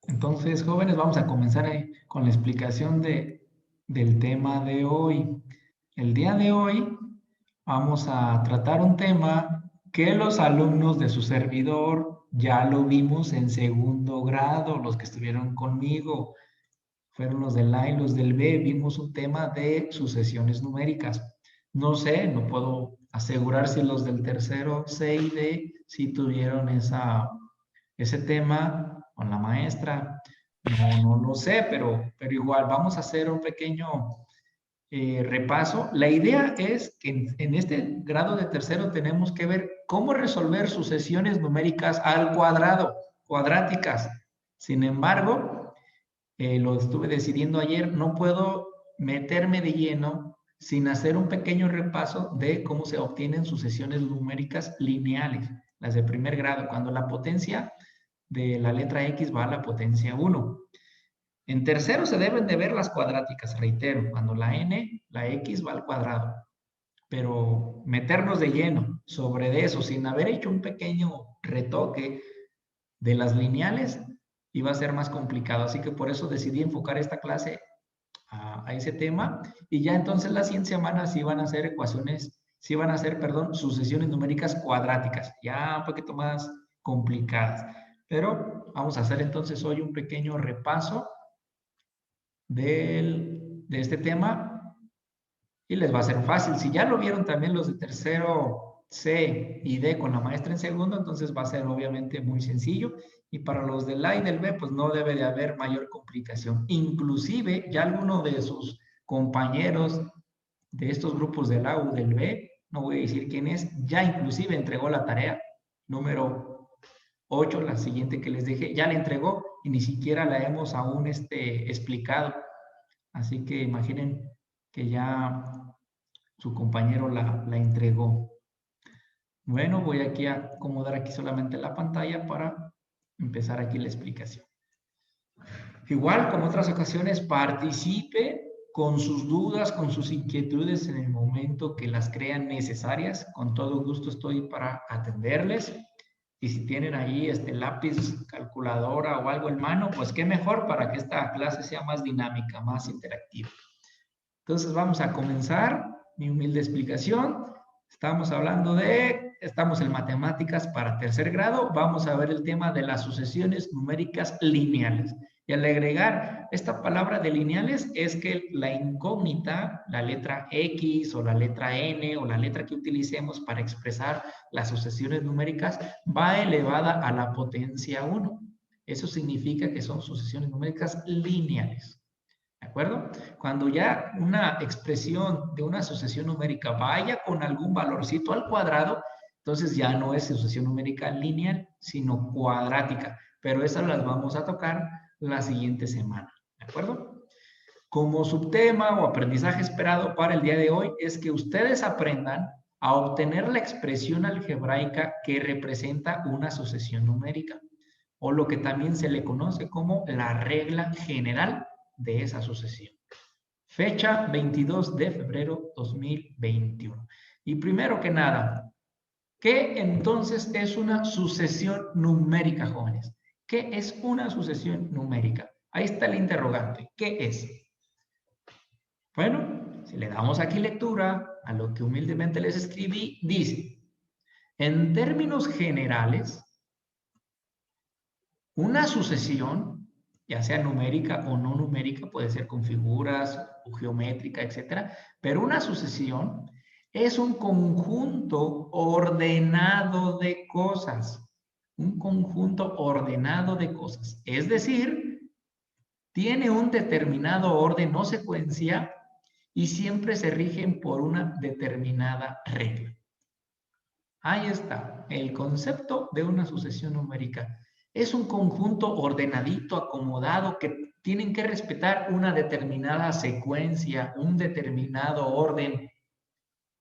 Entonces, jóvenes, vamos a comenzar con la explicación del tema de hoy. El día de hoy vamos a tratar un tema que los alumnos de su servidor ya lo vimos en segundo grado, los que estuvieron conmigo, fueron los del A y los del B, vimos un tema de sucesiones numéricas. No sé, no puedo asegurar si los del tercero C y D sí tuvieron ese tema con la maestra. No lo sé, pero igual vamos a hacer un pequeño repaso. La idea es que en este grado de tercero tenemos que ver cómo resolver sucesiones numéricas al cuadrado, cuadráticas. Sin embargo, lo estuve decidiendo ayer, no puedo meterme de lleno sin hacer un pequeño repaso de cómo se obtienen sucesiones numéricas lineales, las de primer grado, cuando la potencia de la letra X va a la potencia 1. En tercero se deben de ver las cuadráticas, reitero, cuando la n, la x va al cuadrado. Pero meternos de lleno sobre eso sin haber hecho un pequeño retoque de las lineales iba a ser más complicado. Así que por eso decidí enfocar esta clase a ese tema y ya entonces las siguientes semanas sí van a ser ecuaciones, sí van a ser, perdón, sucesiones numéricas cuadráticas, ya un poquito más complicadas. Pero vamos a hacer entonces hoy un pequeño repaso de este tema y les va a ser fácil. Si ya lo vieron también los de tercero C y D con la maestra en segundo, entonces va a ser obviamente muy sencillo. Y para los del A y del B, pues no debe de haber mayor complicación. Inclusive ya alguno de sus compañeros de estos grupos del A o del B, no voy a decir quién es, ya inclusive entregó la tarea número 8, la siguiente que les dejé, ya la entregó y ni siquiera la hemos aún explicado. Así que imaginen que ya su compañero la entregó. Bueno, voy aquí a acomodar aquí solamente la pantalla para empezar aquí la explicación. Igual, como otras ocasiones, participe con sus dudas, con sus inquietudes en el momento que las crean necesarias. Con todo gusto estoy para atenderles. Y si tienen ahí lápiz, calculadora o algo en mano, pues qué mejor para que esta clase sea más dinámica, más interactiva. Entonces vamos a comenzar mi humilde explicación. Estamos en matemáticas para tercer grado, vamos a ver el tema de las sucesiones numéricas lineales. Y al agregar esta palabra de lineales es que la incógnita, la letra X o la letra N o la letra que utilicemos para expresar las sucesiones numéricas va elevada a la potencia 1. Eso significa que son sucesiones numéricas lineales. ¿De acuerdo? Cuando ya una expresión de una sucesión numérica vaya con algún valorcito al cuadrado, entonces ya no es sucesión numérica lineal, sino cuadrática. Pero esas las vamos a tocar la siguiente semana. ¿De acuerdo? Como subtema o aprendizaje esperado para el día de hoy es que ustedes aprendan a obtener la expresión algebraica que representa una sucesión numérica, o lo que también se le conoce como la regla general de esa sucesión. Fecha 22 de febrero 2021. Y primero que nada, ¿qué entonces es una sucesión numérica, jóvenes? ¿Qué es una sucesión numérica? Ahí está el interrogante. ¿Qué es? Bueno, si le damos aquí lectura a lo que humildemente les escribí, dice, en términos generales, una sucesión, ya sea numérica o no numérica, puede ser con figuras o geométrica, etcétera, pero una sucesión es un conjunto ordenado de cosas, un conjunto ordenado de cosas, es decir, tiene un determinado orden o secuencia y siempre se rigen por una determinada regla. Ahí está, el concepto de una sucesión numérica. Es un conjunto ordenadito, acomodado, que tienen que respetar una determinada secuencia, un determinado orden,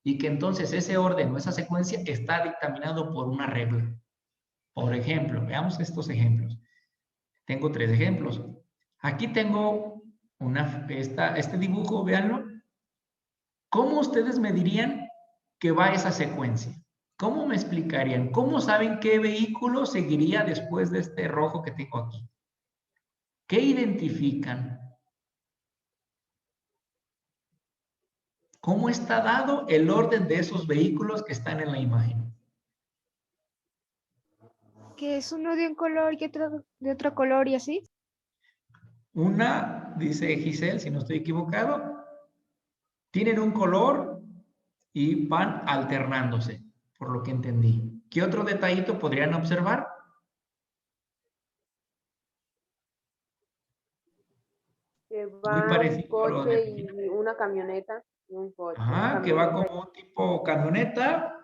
y que entonces ese orden o esa secuencia está dictaminado por una regla. Por ejemplo, veamos estos ejemplos. Tengo 3 ejemplos. Aquí tengo este dibujo, véanlo. ¿Cómo ustedes me dirían que va esa secuencia? ¿Cómo me explicarían? ¿Cómo saben qué vehículo seguiría después de este rojo que tengo aquí? ¿Qué identifican? ¿Cómo está dado el orden de esos vehículos que están en la imagen? Que es uno de un color y otro de otro color y así. Una, dice Giselle, si no estoy equivocado, tienen un color y van alternándose, por lo que entendí. ¿Qué otro detallito podrían observar? Que Muy va un parecido a lo de coche y una camioneta. Un coche, una Ajá, que va camioneta. como un tipo camioneta,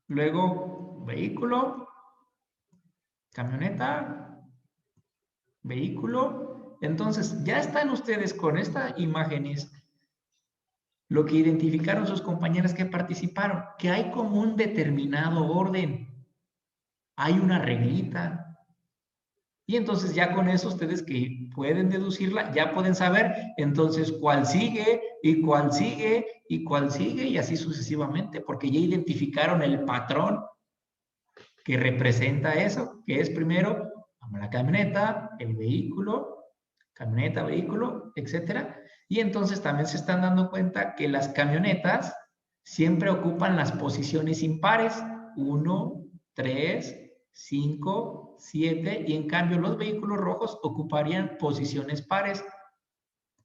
luego vehículo, camioneta, vehículo. Entonces, ya están ustedes con estas imágenes, lo que identificaron sus compañeras que participaron, que hay como un determinado orden, hay una reglita. Y entonces ya con eso ustedes que pueden deducirla, ya pueden saber entonces cuál sigue y cuál sigue y cuál sigue y así sucesivamente, porque ya identificaron el patrón que representa eso, que es primero la camioneta, el vehículo, camioneta, vehículo, etcétera. Y entonces también se están dando cuenta que las camionetas siempre ocupan las posiciones impares, 1, 3, 5, 7, y en cambio los vehículos rojos ocuparían posiciones pares,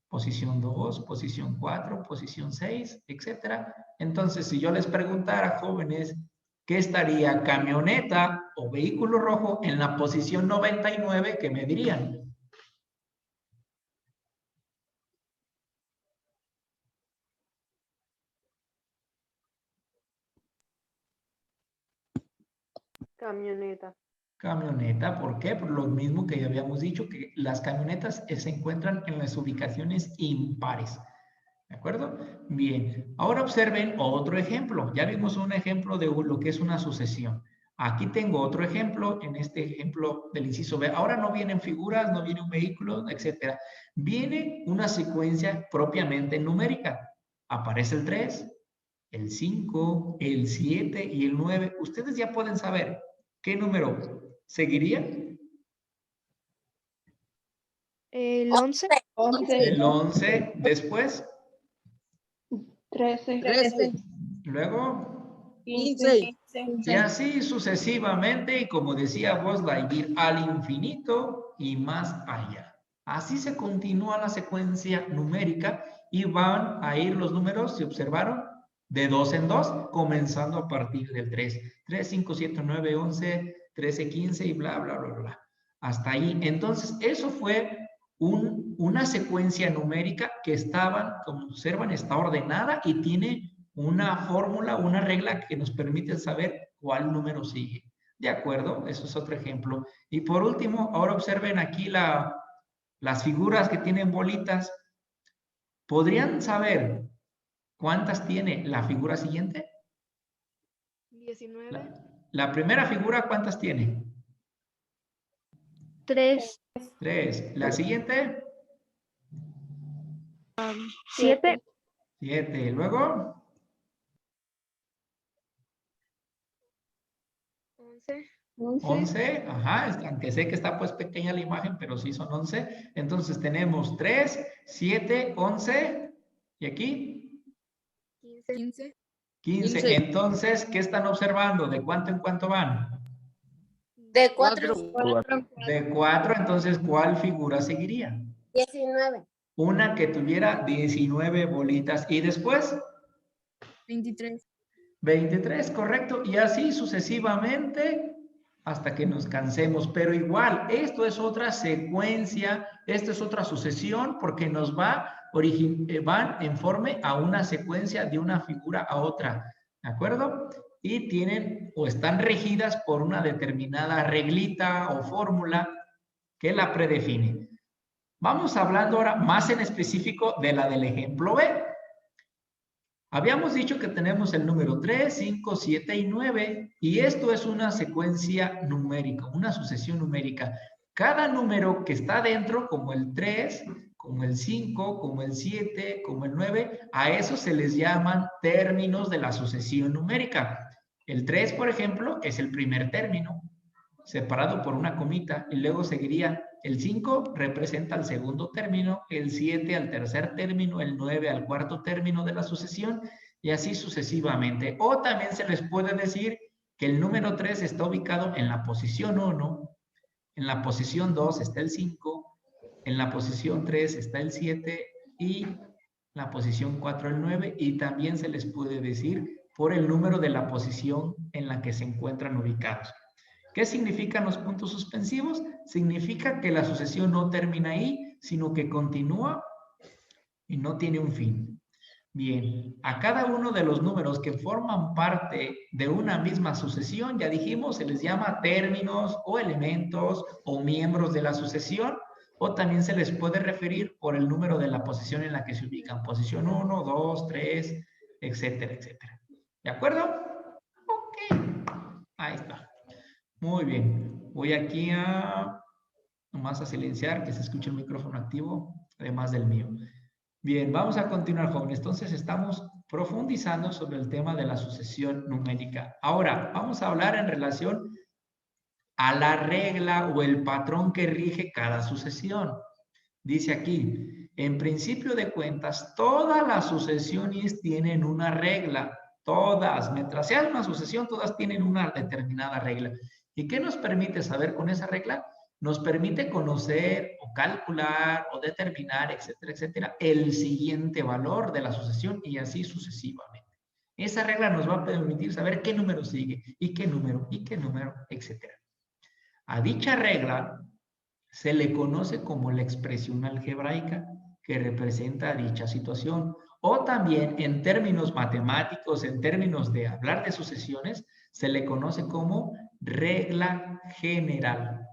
posición 2, posición 4, posición 6, etcétera. Entonces, si yo les preguntara, jóvenes, ¿qué estaría camioneta o vehículo rojo en la posición 99? ¿Qué me dirían? Camioneta. Camioneta, ¿por qué? Por lo mismo que ya habíamos dicho, que las camionetas se encuentran en las ubicaciones impares. ¿De acuerdo? Bien, ahora observen otro ejemplo. Ya vimos un ejemplo de lo que es una sucesión. Aquí tengo otro ejemplo, en este ejemplo del inciso B. Ahora no vienen figuras, no viene un vehículo, etcétera. Viene una secuencia propiamente numérica. Aparece el 3, el 5, el 7 y el 9. Ustedes ya pueden saber qué número seguiría. El 11. El 11, después, 13. luego, 15. y así sucesivamente, y como decía Buzz Lightyear, al infinito y más allá. Así se continúa la secuencia numérica y van a ir los números, si observaron, de 2 en 2, comenzando a partir del 3. 3, 5, 7, 9, 11, 13, 15 y bla, bla, bla, bla. Hasta ahí. Entonces, eso fue una secuencia numérica que estaban, como observan, está ordenada y tiene una fórmula, una regla que nos permite saber cuál número sigue. ¿De acuerdo? Eso es otro ejemplo. Y por último, ahora observen aquí las figuras que tienen bolitas. ¿Podrían saber cuántas tiene la figura siguiente? 19. La primera figura, ¿cuántas tiene? 3. 3. La siguiente, 7. 7. Luego, 11, ajá, aunque sé que está pues pequeña la imagen, pero sí son 11. Entonces tenemos 3, 7, 11, y aquí 15. 15. Entonces, ¿qué están observando? ¿De cuánto en cuánto van? De 4. De 4, entonces, ¿cuál figura seguiría? 19. Una que tuviera 19 bolitas. ¿Y después? 23. 23, correcto. Y así sucesivamente hasta que nos cansemos. Pero igual, esto es otra secuencia, esto es otra sucesión porque nos van en forma a una secuencia de una figura a otra. ¿De acuerdo? Y tienen o están regidas por una determinada reglita o fórmula que la predefine. Vamos hablando ahora más en específico de la del ejemplo B. Habíamos dicho que tenemos el número 3, 5, 7 y 9 y esto es una secuencia numérica, una sucesión numérica. Cada número que está dentro, como el 3, como el 5, como el 7, como el 9, a eso se les llaman términos de la sucesión numérica. El 3, por ejemplo, es el primer término. separado por una comita, y luego seguiría el 5 representa al segundo término, el 7 al tercer término, el 9 al cuarto término de la sucesión, y así sucesivamente. O también se les puede decir que el número 3 está ubicado en la posición 1, en la posición 2 está el 5, en la posición 3 está el 7 y la posición 4 el 9, y también se les puede decir por el número de la posición en la que se encuentran ubicados. ¿Qué significan los puntos suspensivos? Significa que la sucesión no termina ahí, sino que continúa y no tiene un fin. Bien, a cada uno de los números que forman parte de una misma sucesión, ya dijimos, se les llama términos o elementos o miembros de la sucesión, o también se les puede referir por el número de la posición en la que se ubican, posición 1, 2, 3, etcétera, etcétera. ¿De acuerdo? Ok, ahí está. Muy bien, voy aquí nomás a silenciar que se escuche el micrófono activo, además del mío. Bien, vamos a continuar, jóvenes. Entonces, estamos profundizando sobre el tema de la sucesión numérica. Ahora, vamos a hablar en relación a la regla o el patrón que rige cada sucesión. Dice aquí, en principio de cuentas, todas las sucesiones tienen una regla. Todas, mientras sea una sucesión, todas tienen una determinada regla. ¿Y qué nos permite saber con esa regla? Nos permite conocer o calcular o determinar, etcétera, etcétera, el siguiente valor de la sucesión y así sucesivamente. Esa regla nos va a permitir saber qué número sigue y qué número, etcétera. A dicha regla se le conoce como la expresión algebraica que representa dicha situación, o también en términos matemáticos, en términos de hablar de sucesiones, se le conoce como regla general.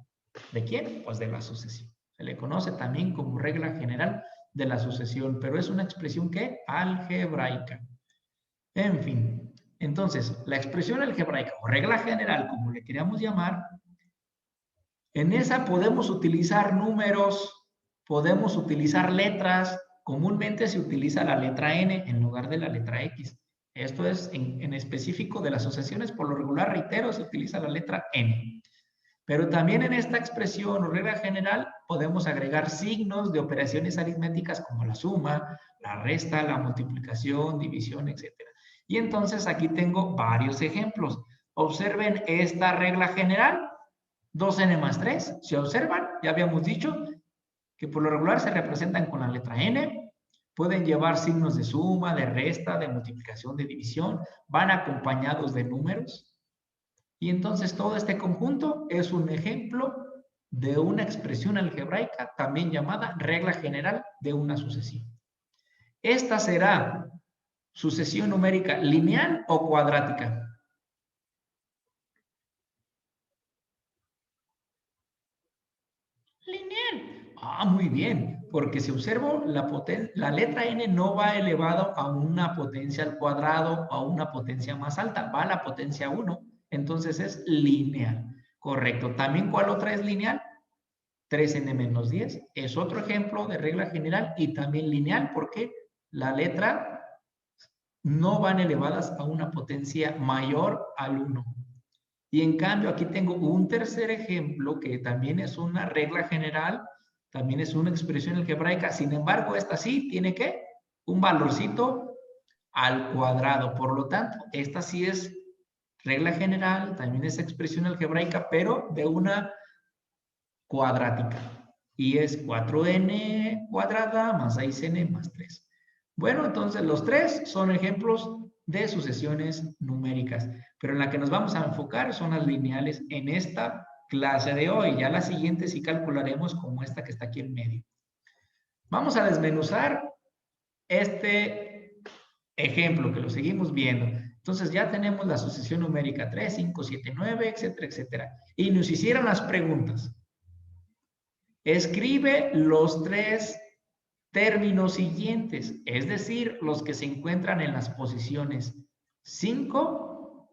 ¿De quién? Pues de la sucesión. Se le conoce también como regla general de la sucesión, pero es una expresión que algebraica. En fin, entonces, la expresión algebraica o regla general, como le queríamos llamar, en esa podemos utilizar números, podemos utilizar letras. Comúnmente se utiliza la letra N en lugar de la letra X. Esto es en específico de las sucesiones, por lo regular, reitero, se utiliza la letra N. Pero también en esta expresión o regla general podemos agregar signos de operaciones aritméticas como la suma, la resta, la multiplicación, división, etc. Y entonces aquí tengo varios ejemplos. Observen esta regla general. 2n más 3, si observan, ya habíamos dicho que por lo regular se representan con la letra n, pueden llevar signos de suma, de resta, de multiplicación, de división, van acompañados de números, y entonces todo este conjunto es un ejemplo de una expresión algebraica, también llamada regla general de una sucesión. Esta será sucesión numérica lineal o cuadrática. Lineal. Ah, muy bien, porque si observo, la letra n no va elevado a una potencia al cuadrado o a una potencia más alta, va a la potencia 1, entonces es lineal. Correcto. ¿También cuál otra es lineal? 3n menos 10. Es otro ejemplo de regla general y también lineal porque la letra no van elevadas a una potencia mayor al 1. Y en cambio aquí tengo un tercer ejemplo que también es una regla general, también es una expresión algebraica, sin embargo esta sí tiene ¿qué? Un valorcito al cuadrado, por lo tanto esta sí es regla general, también es expresión algebraica, pero de una cuadrática, y es 4n cuadrada más 6n más 3. Bueno, entonces los tres son ejemplos de sucesiones numéricas, pero en la que nos vamos a enfocar son las lineales en esta clase de hoy. Ya la siguiente sí calcularemos como esta que está aquí en medio. Vamos a desmenuzar este ejemplo que lo seguimos viendo. Entonces ya tenemos la sucesión numérica 3, 5, 7, 9, etcétera, etcétera. Y nos hicieron las preguntas. Escribe los tres términos siguientes, es decir, los que se encuentran en las posiciones 5,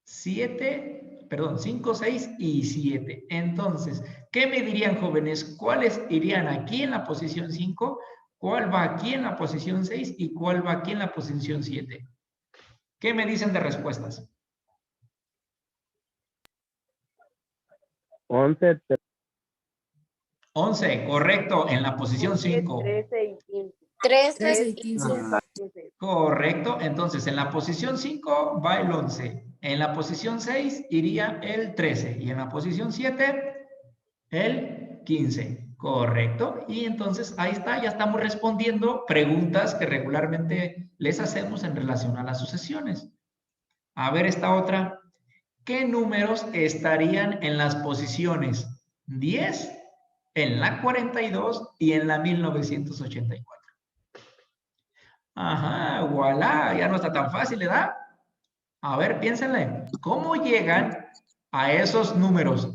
6 y 7. Entonces, ¿qué me dirían, jóvenes? ¿Cuáles irían aquí en la posición 5? ¿Cuál va aquí en la posición 6? ¿Y cuál va aquí en la posición 7? ¿Qué me dicen de respuestas? 11, 11, correcto, en la posición 5. 13 y 15. 13 y 15. 15. Correcto, entonces en la posición 5 va el 11. En la posición 6 iría el 13. Y en la posición 7, el 15. Correcto. Y entonces ahí está, ya estamos respondiendo preguntas que regularmente les hacemos en relación a las sucesiones. A ver esta otra. ¿Qué números estarían en las posiciones 10, en la 42 y en la 1984? Ajá, voilà, ya no está tan fácil, ¿verdad? A ver, piénsenle, ¿cómo llegan a esos números?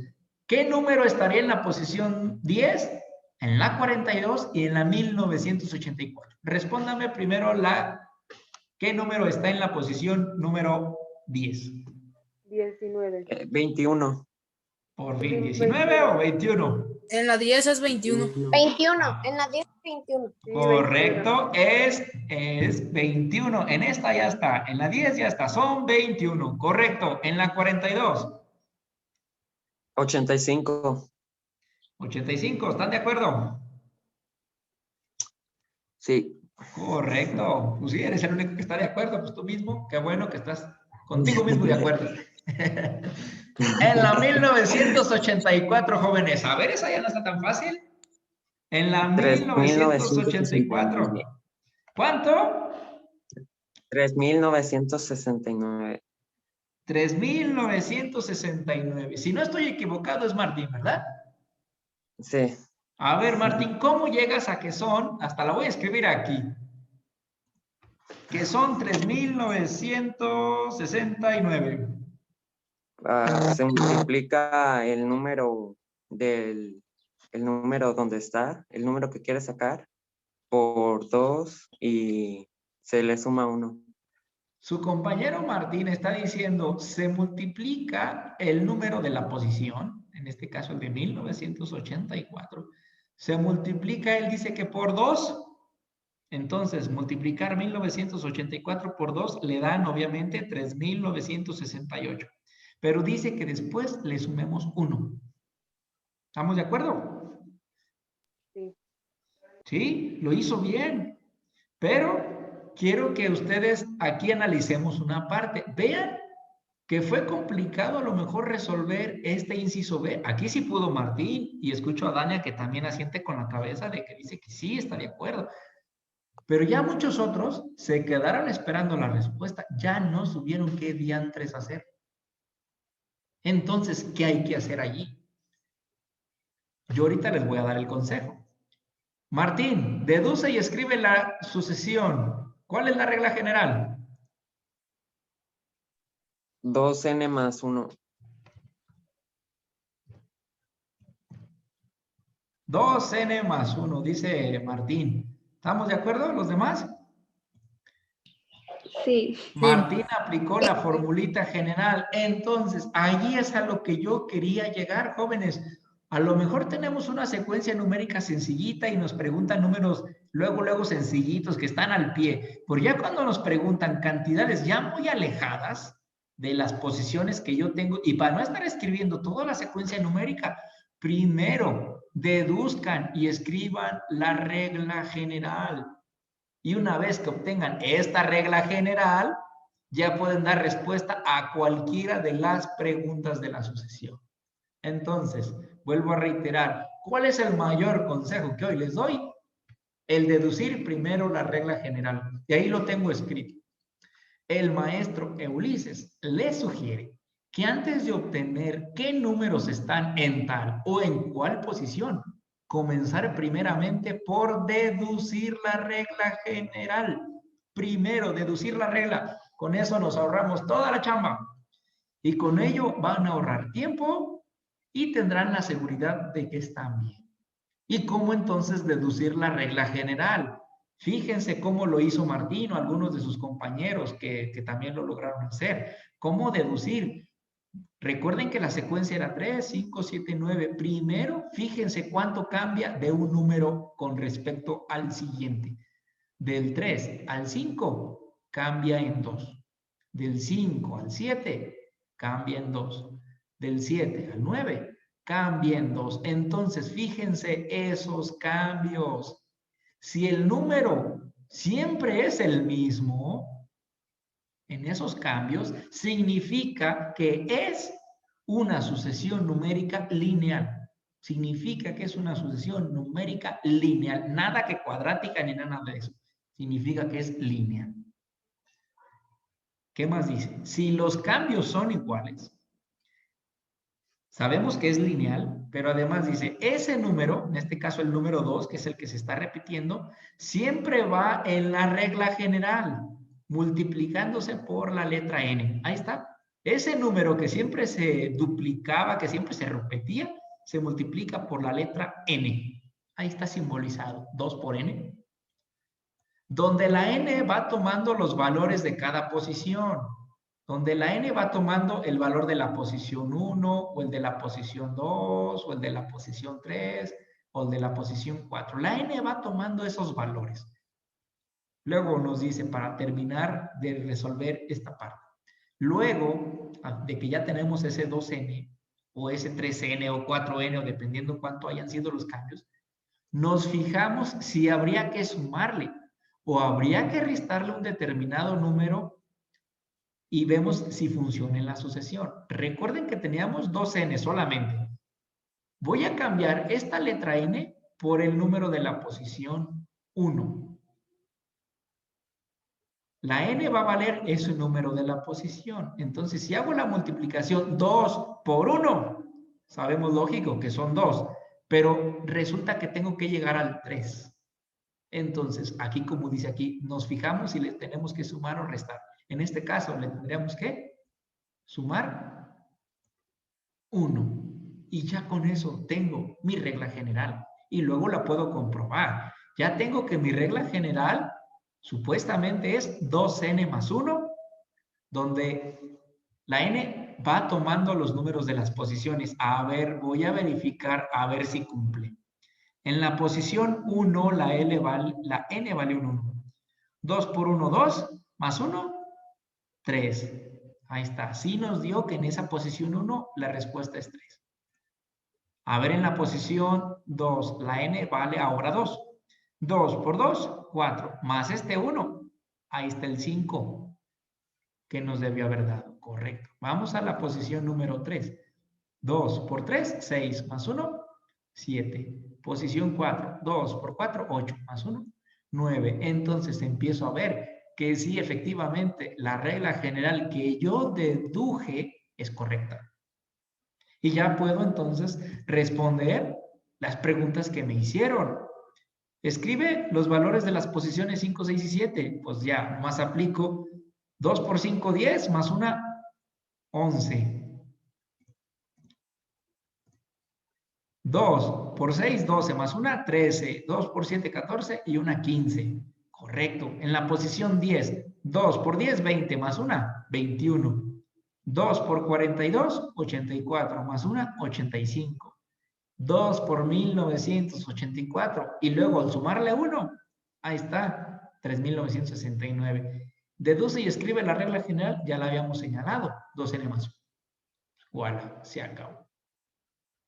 ¿Qué número estaría en la posición 10, en la 42 y en la 1984? Respóndame primero ¿qué número está en la posición número 10? 19. 21. Por fin, ¿19 o 21? En la 10 es 21. 21. En la 10, 21. Sí, Correcto, es 21. En esta ya está, en la 10 ya está, son 21. Correcto, en la 42. 85. 85, ¿están de acuerdo? Sí. Correcto. Pues sí, eres el único que está de acuerdo, pues tú mismo. Qué bueno que estás contigo mismo de acuerdo. En la 1984, jóvenes. A ver, esa ya no está tan fácil. En la 1984. ¿Cuánto? 3,969. 3,969. Si no estoy equivocado, es Martín, ¿verdad? Sí. A ver, Martín, ¿cómo llegas a que son? Hasta la voy a escribir aquí. Que son 3,969. Se multiplica el número el número donde está, el número que quieres sacar, por 2 y se le suma 1. Su compañero Martín está diciendo, se multiplica el número de la posición, en este caso el de 1984, se multiplica, él dice que por 2, entonces multiplicar 1984 por 2 le dan obviamente 3,968, pero dice que después le sumemos 1. ¿Estamos de acuerdo? Sí. Sí, lo hizo bien, pero quiero que ustedes aquí analicemos una parte. Vean que fue complicado a lo mejor resolver este inciso B. Aquí sí pudo Martín y escucho a Dania que también asiente con la cabeza de que dice que sí, está de acuerdo. Pero ya muchos otros se quedaron esperando la respuesta, ya no supieron qué diantres hacer. Entonces, ¿qué hay que hacer allí? Yo ahorita les voy a dar el consejo. Martín, deduce y escribe la sucesión. ¿Cuál es la regla general? 2n más 1. 2n más 1, dice Martín. ¿Estamos de acuerdo los demás? Sí. Martín aplicó la formulita general. Entonces, allí es a lo que yo quería llegar, jóvenes. A lo mejor tenemos una secuencia numérica sencillita y nos preguntan números luego sencillitos que están al pie. Pero ya cuando nos preguntan cantidades ya muy alejadas de las posiciones que yo tengo, y para no estar escribiendo toda la secuencia numérica, primero deduzcan y escriban la regla general. Y una vez que obtengan esta regla general, ya pueden dar respuesta a cualquiera de las preguntas de la sucesión. Entonces, vuelvo a reiterar, ¿cuál es el mayor consejo que hoy les doy? El deducir primero la regla general. Y ahí lo tengo escrito. El maestro Ulises le sugiere que antes de obtener qué números están en tal o en cuál posición, comenzar primeramente por deducir la regla general. Primero, deducir la regla. Con eso nos ahorramos toda la chamba. Y con ello van a ahorrar tiempo y tendrán la seguridad de que están bien. ¿Y cómo entonces deducir la regla general? Fíjense cómo lo hizo Martín o algunos de sus compañeros que también lo lograron hacer. ¿Cómo deducir? Recuerden que la secuencia era 3, 5, 7, 9. Primero, fíjense cuánto cambia de un número con respecto al siguiente. Del 3 al 5 cambia en 2. Del 5 al 7 cambia en 2. Del 7 al 9 cambien 2. Entonces, fíjense esos cambios. Si el número siempre es el mismo, en esos cambios, significa que es una sucesión numérica lineal. Significa que es una sucesión numérica lineal. Nada que cuadrática ni nada de eso. Significa que es lineal. ¿Qué más dice? Si los cambios son iguales, sabemos que es lineal, pero además dice, ese número, en este caso el número 2, que es el que se está repitiendo, siempre va en la regla general, multiplicándose por la letra n. Ahí está. Ese número que siempre se duplicaba, que siempre se repetía, se multiplica por la letra n. Ahí está simbolizado, 2 por n. Donde la n va tomando los valores de cada posición. Donde la n va tomando el valor de la posición 1, o el de la posición 2, o el de la posición 3, o el de la posición 4. La n va tomando esos valores. Luego nos dice, para terminar de resolver esta parte. Luego de que ya tenemos ese 2n, o ese 3n, o 4n, o dependiendo cuánto hayan sido los cambios, nos fijamos si habría que sumarle, o habría que restarle un determinado número, y vemos si funciona en la sucesión. Recuerden que teníamos 2n solamente. Voy a cambiar esta letra n por el número de la posición 1. La n va a valer ese número de la posición. Entonces, si hago la multiplicación 2 por 1, sabemos lógico que son 2, pero resulta que tengo que llegar al 3. Entonces, aquí como dice aquí, nos fijamos si le tenemos que sumar o restar. En este caso, le tendríamos que sumar 1. Y ya con eso tengo mi regla general. Y luego la puedo comprobar. Ya tengo que mi regla general supuestamente es 2n más 1, donde la n va tomando los números de las posiciones. A ver, voy a verificar a ver si cumple. En la posición 1, la n vale un 1. 2 por 1, 2, más 1, 3. Ahí está. Sí nos dio que en esa posición 1 la respuesta es 3. A ver, en la posición 2, la n vale ahora 2. 2 por 2, 4. Más este 1. Ahí está el 5 que nos debió haber dado. Correcto. Vamos a la posición número 3. 2 por 3, 6. Más 1, 7. Posición 4. 2 por 4, 8. Más 1, 9. Entonces empiezo a ver que sí, efectivamente, la regla general que yo deduje es correcta. Y ya puedo entonces responder las preguntas que me hicieron. Escribe los valores de las posiciones 5, 6 y 7. Pues ya, nomás aplico 2 por 5, 10, más 1, 11. 2 por 6, 12, más 1, 13. 2 por 7, 14 y 1, 15. Correcto. En la posición 10, 2 por 10, 20, más 1, 21. 2 por 42, 84, más 1, 85. 2 por 1984. Y luego al sumarle 1, ahí está, 3969. Deduce y escribe la regla general, ya la habíamos señalado, 2n más 1. Voilà, se acabó.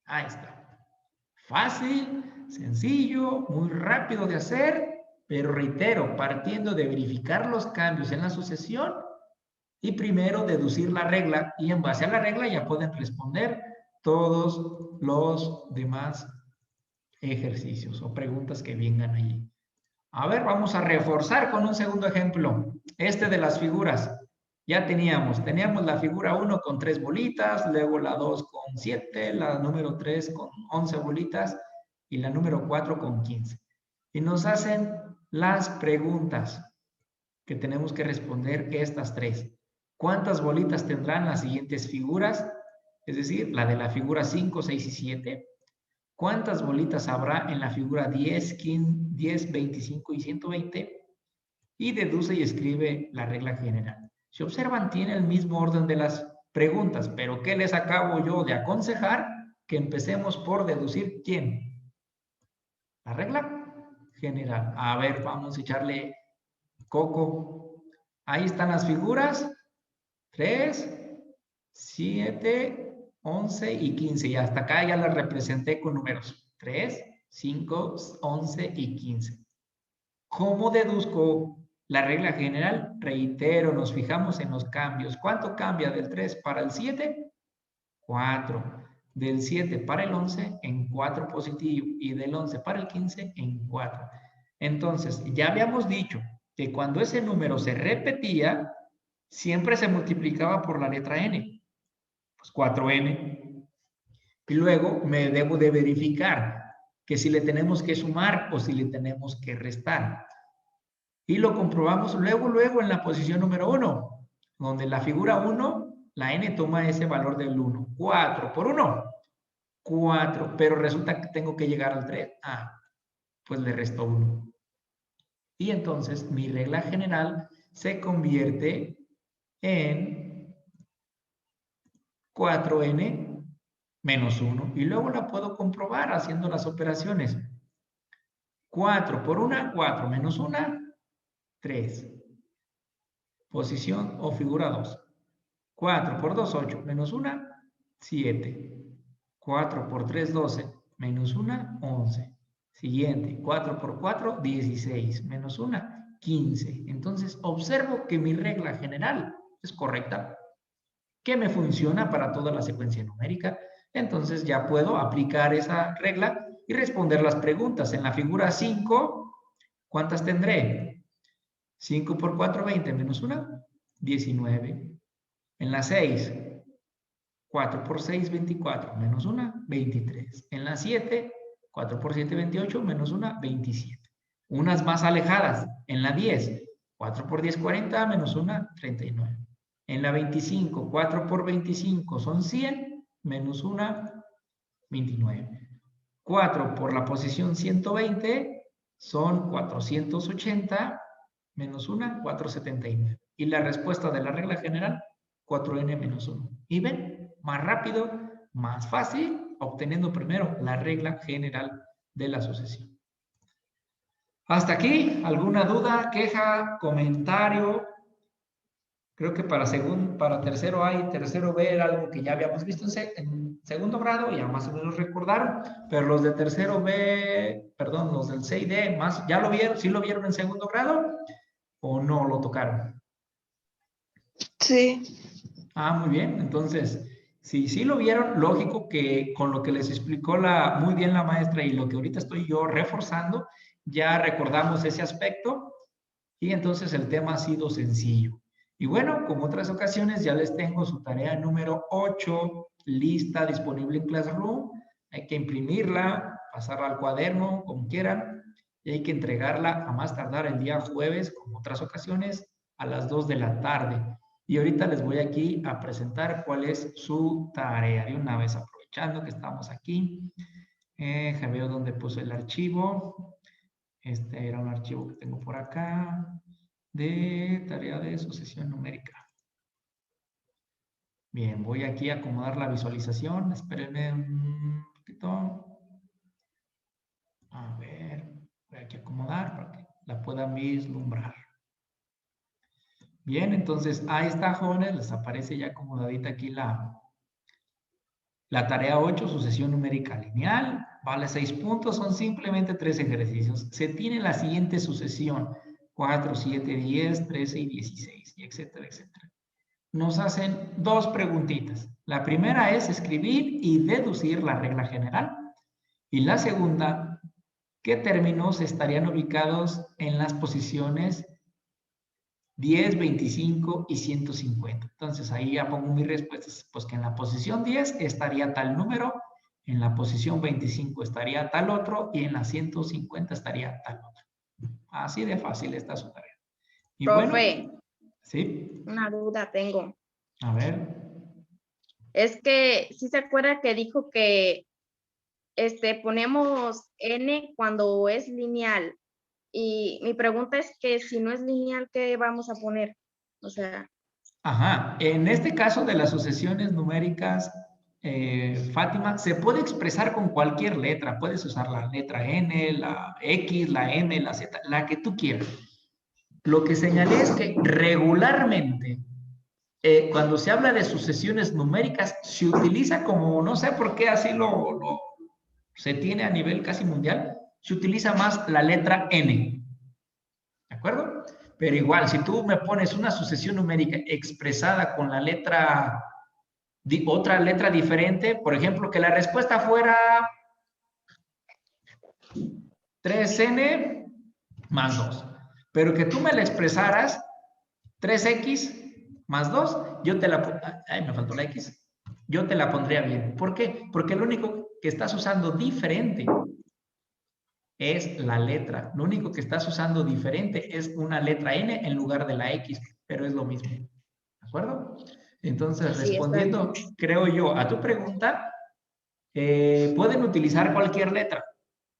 Ahí está. Fácil, sencillo, muy rápido de hacer, pero reitero, partiendo de verificar los cambios en la sucesión y primero deducir la regla, y en base a la regla ya pueden responder todos los demás ejercicios o preguntas que vengan allí. A ver, vamos a reforzar con un segundo ejemplo. Este de las figuras. Ya teníamos la figura 1 con 3 bolitas, luego la 2 con 7, la número 3 con 11 bolitas y la número 4 con 15. Y nos hacen las preguntas que tenemos que responder estas 3. ¿Cuántas bolitas tendrán las siguientes figuras? Es decir, la de la figura 5, 6 y 7. ¿Cuántas bolitas habrá en la figura 10, 25 y 120? Y deduce y escribe la regla general. Si observan, tiene el mismo orden de las preguntas, pero ¿qué les acabo yo de aconsejar? Que empecemos por deducir ¿quién? La regla general. A ver, vamos a echarle coco. Ahí están las figuras. 3, 7 11 y 15. Y hasta acá ya las representé con números. 3, 5, 11 y 15. ¿Cómo deduzco la regla general? Reitero, nos fijamos en los cambios. ¿Cuánto cambia del 3 para el 7? 4. Del 7 para el 11 en 4 positivo. Y del 11 para el 15 en 4. Entonces, ya habíamos dicho que cuando ese número se repetía, siempre se multiplicaba por la letra n. Pues 4n. Y luego me debo de verificar que si le tenemos que sumar o si le tenemos que restar. Y lo comprobamos luego en la posición número 1, donde la figura 1, la n toma ese valor del 1. 4 por 1, 4. Pero resulta que tengo que llegar al 3. Pues le resto 1. Y entonces mi regla general se convierte en 4n menos 1. Y luego la puedo comprobar haciendo las operaciones. 4 por 1, 4 menos 1, 3. Posición o figura 2. 4 por 2, 8. Menos 1, 7. 4 por 3, 12. Menos 1, 11. Siguiente. 4 por 4, 16. Menos 1, 15. Entonces, observo que mi regla general es correcta, que me funciona para toda la secuencia numérica. Entonces, ya puedo aplicar esa regla y responder las preguntas. En la figura 5, ¿cuántas tendré? 5 por 4, 20. Menos 1, 19. En la 6, 4 por 6, 24. Menos 1, 23. En la 7, 4 por 7, 28. Menos 1, 27. Unas más alejadas. En la 10, 4 por 10, 40. Menos 1, 39. En la 25, 4 por 25 son 100. Menos 1, 29. 4 por la posición 120 son 480. Menos 1, 479. Y la respuesta de la regla general, 4n menos 1. ¿Y ven? Más rápido, más fácil, obteniendo primero la regla general de la sucesión. Hasta aquí, ¿alguna duda, queja, comentario? Creo que para tercero A y tercero B era algo que ya habíamos visto en segundo grado, ya más o menos recordaron, pero los de tercero B, perdón, los del C y D, ¿ya lo vieron? ¿Sí lo vieron en segundo grado o no lo tocaron? Sí. Muy bien. Entonces, si sí lo vieron, lógico que con lo que les explicó muy bien la maestra y lo que ahorita estoy yo reforzando, ya recordamos ese aspecto y entonces el tema ha sido sencillo. Y bueno, como otras ocasiones, ya les tengo su tarea número 8 lista, disponible en Classroom. Hay que imprimirla, pasarla al cuaderno, como quieran, y hay que entregarla a más tardar el día jueves, como otras ocasiones, a las 2 de la tarde. Y ahorita les voy aquí a presentar cuál es su tarea. De una vez, aprovechando que estamos aquí. Veo dónde puse el archivo. Este era un archivo que tengo por acá de tarea de sucesión numérica. Bien, voy aquí a acomodar la visualización. Espérenme un poquito. A ver, voy aquí a acomodar para que la puedan vislumbrar. Bien, entonces ahí está, jóvenes, les aparece ya acomodadita aquí la tarea 8, sucesión numérica lineal, vale 6 puntos, son simplemente 3 ejercicios. Se tiene la siguiente sucesión, 4, 7, 10, 13 y 16, y etcétera, etcétera. Nos hacen 2 preguntitas. La primera es escribir y deducir la regla general. Y la segunda, ¿qué términos estarían ubicados en las posiciones 10, 25 y 150. Entonces ahí ya pongo mis respuestas. Pues que en la posición 10 estaría tal número, en la posición 25 estaría tal otro y en la 150 estaría tal otro. Así de fácil está su tarea. Y Profe, bueno, ¿sí? una duda tengo. A ver. Es que sí se acuerda que dijo que ponemos n cuando es lineal. Y mi pregunta es que si no es lineal, ¿qué vamos a poner? O sea. Ajá. En este caso de las sucesiones numéricas, Fátima, se puede expresar con cualquier letra. Puedes usar la letra N, la X, la M, la Z, la que tú quieras. Lo que señalé es que regularmente cuando se habla de sucesiones numéricas, se utiliza como, no sé por qué así se tiene a nivel casi mundial, se utiliza más la letra N. ¿De acuerdo? Pero igual, si tú me pones una sucesión numérica expresada con la letra, otra letra diferente, por ejemplo, que la respuesta fuera 3n más 2, pero que tú me la expresaras 3x más 2, yo te la... Ay, me faltó la x. Yo te la pondría bien. ¿Por qué? Porque lo único que estás usando diferente es la letra. Lo único que estás usando diferente es una letra n en lugar de la x, pero es lo mismo. ¿De acuerdo? Entonces, Sí, respondiendo, creo yo, a tu pregunta, pueden utilizar cualquier letra,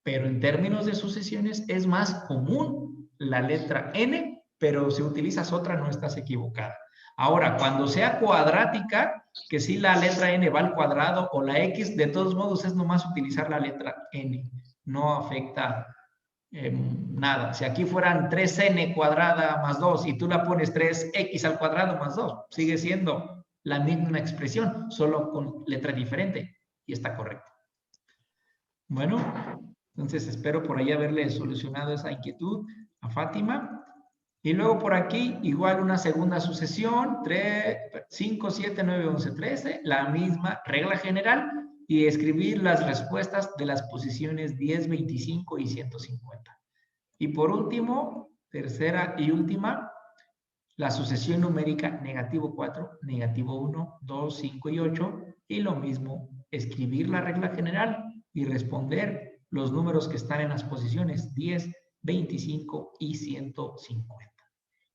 pero en términos de sucesiones es más común la letra n, pero si utilizas otra no estás equivocada. Ahora, cuando sea cuadrática, que si la letra n va al cuadrado o la x, de todos modos es nomás utilizar la letra n. No afecta nada. Si aquí fueran 3n cuadrada más 2 y tú la pones 3x al cuadrado más 2, sigue siendo la misma expresión, solo con letra diferente y está correcto. Bueno, entonces espero por ahí haberle solucionado esa inquietud a Fátima. Y luego por aquí, igual una segunda sucesión, 3, 5, 7, 9, 11, 13, la misma regla general y escribir las respuestas de las posiciones 10, 25 y 150. Y por último, tercera y última, la sucesión numérica negativo 4, negativo 1, 2, 5 y 8. Y lo mismo, escribir la regla general y responder los números que están en las posiciones 10, 25 y 150.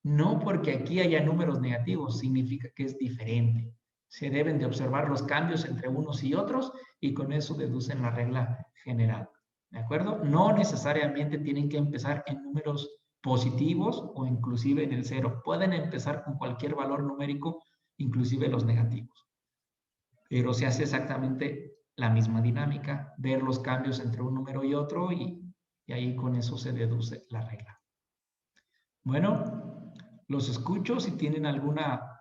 No porque aquí haya números negativos significa que es diferente. Se deben de observar los cambios entre unos y otros y con eso deducen la regla general. ¿De acuerdo? No necesariamente tienen que empezar en números positivos o inclusive en el 0. Pueden empezar con cualquier valor numérico, inclusive los negativos. Pero se hace exactamente la misma dinámica, ver los cambios entre un número y otro y ahí con eso se deduce la regla. Bueno, los escucho si tienen alguna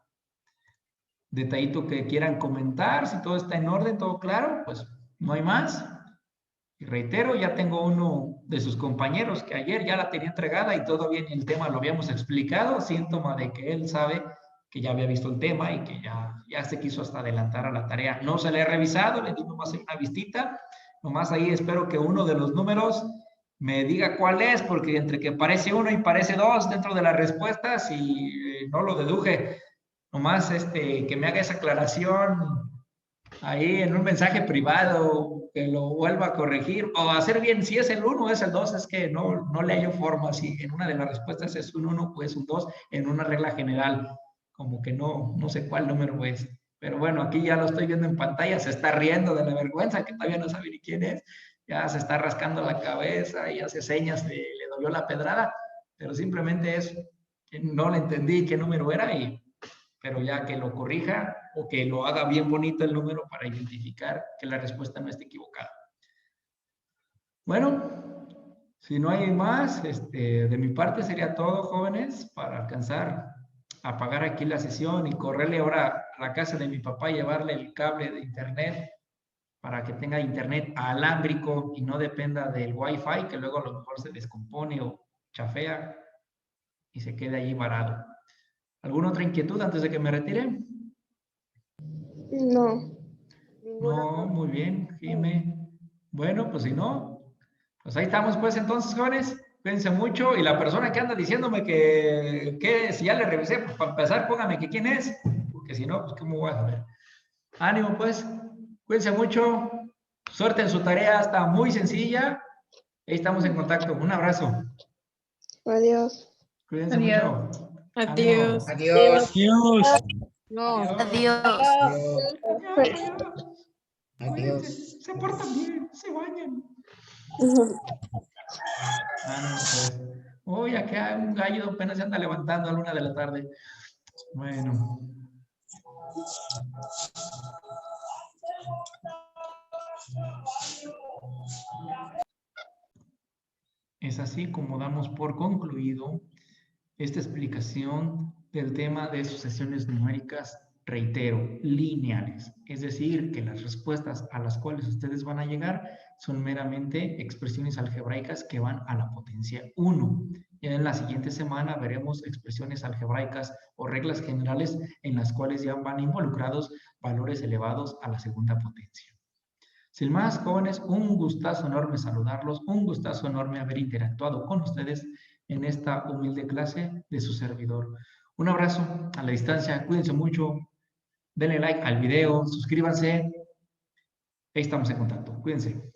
detallito que quieran comentar, si todo está en orden, todo claro, pues no hay más. Y reitero, ya tengo uno de sus compañeros que ayer ya la tenía entregada y todavía ni el tema lo habíamos explicado, síntoma de que él sabe que ya había visto el tema y que ya se quiso hasta adelantar a la tarea. No se le he revisado, le di nomás una vistita, nomás ahí espero que uno de los números me diga cuál es, porque entre que parece 1 y parece 2 dentro de las respuestas y no lo deduje, nomás que me haga esa aclaración ahí en un mensaje privado, que lo vuelva a corregir o hacer bien si es el 1 o es el 2, es que no le hallo forma, si en una de las respuestas es un 1 o es un 2 en una regla general, como que no sé cuál número es. Pero bueno, aquí ya lo estoy viendo en pantalla, se está riendo de la vergüenza, que todavía no sabe ni quién es, ya se está rascando la cabeza y hace señas de le dolió la pedrada, pero simplemente es que no le entendí qué número era, pero ya que lo corrija o que lo haga bien bonito el número para identificar que la respuesta no esté equivocada. Bueno, si no hay más, de mi parte sería todo, jóvenes, para alcanzar a apagar aquí la sesión y correrle ahora a la casa de mi papá y llevarle el cable de internet para que tenga internet alámbrico y no dependa del Wi-Fi, que luego a lo mejor se descompone o chafea y se quede allí varado. ¿Alguna otra inquietud antes de que me retire? No. No, muy bien, Jimé. Bueno, pues si no, pues ahí estamos pues entonces, jóvenes. Cuídense mucho y la persona que anda diciéndome que si ya le revisé, pues para empezar póngame que quién es, porque si no, pues cómo voy a saber. Ánimo pues, cuídense mucho, suerte en su tarea, está muy sencilla. Ahí estamos en contacto. Un abrazo. Adiós. Cuídense Adiós. mucho. Adiós. Ánimo. Adiós. Adiós. No. Adiós. Adiós. Cuídense, se portan bien, se bañan. Pues. Uy, acá un gallo apenas se anda levantando a la 1 de la tarde. Bueno. Es así como damos por concluido esta explicación del tema de sucesiones numéricas Reitero, lineales. Es decir, que las respuestas a las cuales ustedes van a llegar son meramente expresiones algebraicas que van a la potencia 1. Ya en la siguiente semana veremos expresiones algebraicas o reglas generales en las cuales ya van involucrados valores elevados a la segunda potencia. Sin más, jóvenes, un gustazo enorme saludarlos, un gustazo enorme haber interactuado con ustedes en esta humilde clase de su servidor. Un abrazo a la distancia, cuídense mucho, denle like al video, suscríbanse, ahí estamos en contacto, cuídense.